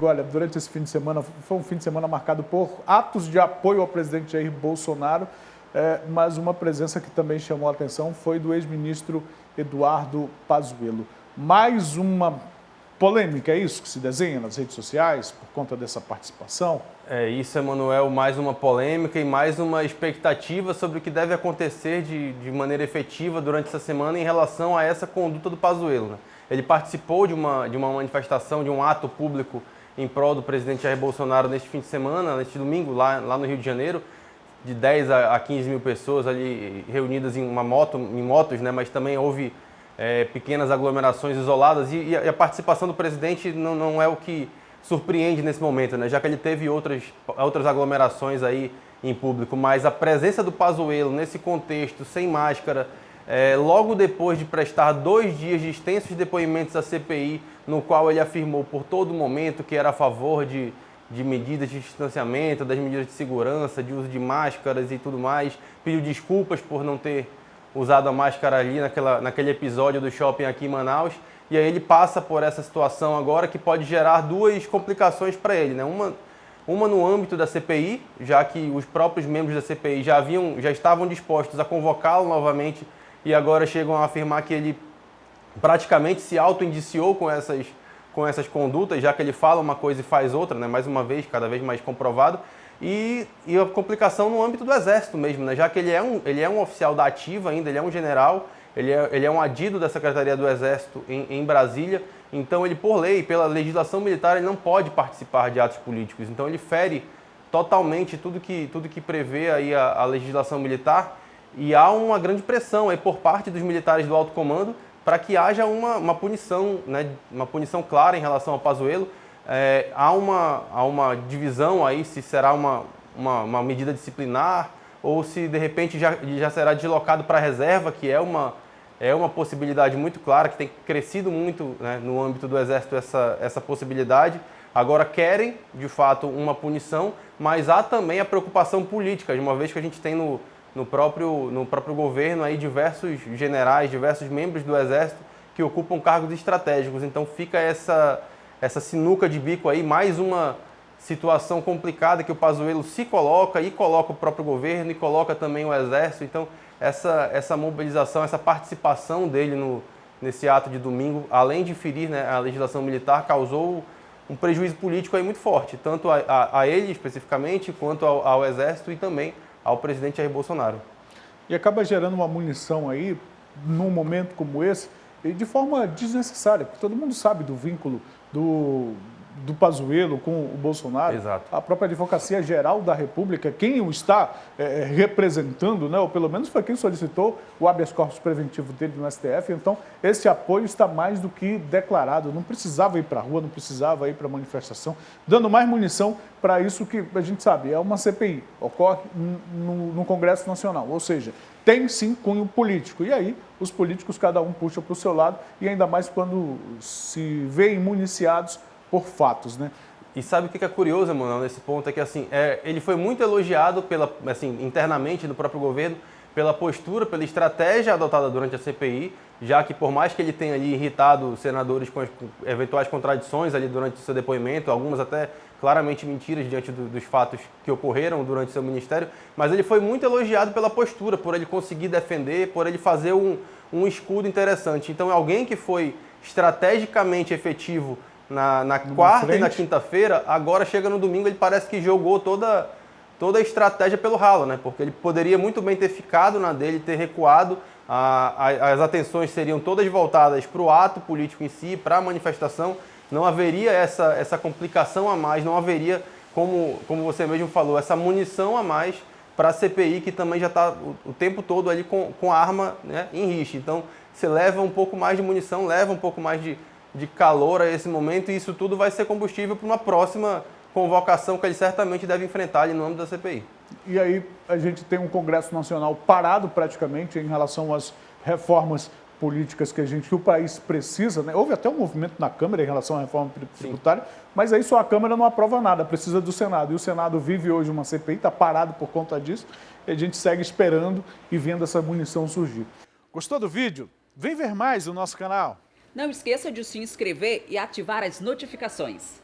Rodrigo, olha, durante esse fim de semana, foi um fim de semana marcado por atos de apoio ao presidente Jair Bolsonaro, mas uma presença que também chamou a atenção foi do ex-ministro Eduardo Pazuello. Mais uma polêmica, é isso que se desenha nas redes sociais por conta dessa participação? É isso, Emanuel, mais uma polêmica e mais uma expectativa sobre o que deve acontecer de maneira efetiva durante essa semana em relação a essa conduta do Pazuello, né? Ele participou de uma manifestação, de um ato público em prol do presidente Jair Bolsonaro neste fim de semana, neste domingo, lá no Rio de Janeiro, de 10 a 15 mil pessoas ali reunidas em motos, né? Mas também houve pequenas aglomerações isoladas e a participação do presidente não é o que surpreende nesse momento, né? Já que ele teve outras aglomerações aí em público, mas a presença do Pazuello nesse contexto, sem máscara, logo depois de prestar 2 dias de extensos depoimentos à CPI, no qual ele afirmou por todo momento que era a favor de medidas de distanciamento, das medidas de segurança, de uso de máscaras e tudo mais, pediu desculpas por não ter usado a máscara ali naquele episódio do shopping aqui em Manaus, e aí ele passa por essa situação agora que pode gerar 2 complicações para ele, né? Uma no âmbito da CPI, já que os próprios membros da CPI já estavam dispostos a convocá-lo novamente e agora chegam a afirmar que ele praticamente se auto-indiciou com essas condutas, já que ele fala uma coisa e faz outra, né? Mais uma vez, cada vez mais comprovado. E a complicação no âmbito do Exército mesmo, né? Já que ele é um oficial da ativa ainda, ele é um general, ele é um adido da Secretaria do Exército em Brasília, então ele, por lei, pela legislação militar, ele não pode participar de atos políticos, então ele fere totalmente tudo que prevê aí a legislação militar, e há uma grande pressão aí por parte dos militares do alto comando para que haja uma punição, né? Uma punição clara em relação ao Pazuello. Há uma divisão aí se será uma medida disciplinar ou se de repente já será deslocado para a reserva, que é uma possibilidade muito clara, que tem crescido muito, né, no âmbito do Exército essa possibilidade. Agora querem, de fato, uma punição, mas há também a preocupação política, de uma vez que a gente tem no próprio governo aí diversos generais, diversos membros do Exército que ocupam cargos estratégicos. Então fica essa sinuca de bico aí, mais uma situação complicada que o Pazuello se coloca e coloca o próprio governo e coloca também o Exército. Então essa mobilização, essa participação dele nesse ato de domingo, além de ferir, né, a legislação militar, causou um prejuízo político aí muito forte, tanto a ele especificamente, quanto ao Exército e também ao presidente Jair Bolsonaro. E acaba gerando uma munição aí, num momento como esse, e de forma desnecessária, porque todo mundo sabe do vínculo do Pazuello com o Bolsonaro. Exato. A própria Advocacia Geral da República, quem o está representando, né, ou pelo menos foi quem solicitou o habeas corpus preventivo dele no STF, então esse apoio está mais do que declarado, não precisava ir para a rua, não precisava ir para a manifestação, dando mais munição para isso que a gente sabe, é uma CPI, ocorre no Congresso Nacional, ou seja, tem sim cunho político, e aí os políticos cada um puxa para o seu lado, e ainda mais quando se vê municiados por fatos, né? E sabe o que é curioso, Emanuel, nesse ponto? É que assim, ele foi muito elogiado internamente no próprio governo pela postura, pela estratégia adotada durante a CPI, já que por mais que ele tenha ali irritado senadores com eventuais contradições ali durante o seu depoimento, algumas até claramente mentiras diante dos fatos que ocorreram durante o seu ministério, mas ele foi muito elogiado pela postura, por ele conseguir defender, por ele fazer um escudo interessante. Então, alguém que foi estrategicamente efetivo na quarta e na quinta-feira, agora chega no domingo, ele parece que jogou toda a estratégia pelo ralo, né? Porque ele poderia muito bem ter ficado na dele, ter recuado, as atenções seriam todas voltadas para o ato político em si, para a manifestação, não haveria essa complicação a mais, não haveria, como você mesmo falou, essa munição a mais para a CPI, que também já está o tempo todo ali com a arma, né, em risco. Então, você leva um pouco mais de munição, leva um pouco mais de calor a esse momento, e isso tudo vai ser combustível para uma próxima convocação que ele certamente deve enfrentar ali no âmbito da CPI. E aí a gente tem um Congresso Nacional parado praticamente em relação às reformas políticas que o país precisa, né? Houve até um movimento na Câmara em relação à reforma tributária, mas aí só a Câmara não aprova nada, precisa do Senado. E o Senado vive hoje uma CPI, está parado por conta disso, e a gente segue esperando e vendo essa munição surgir. Gostou do vídeo? Vem ver mais no nosso canal. Não esqueça de se inscrever e ativar as notificações.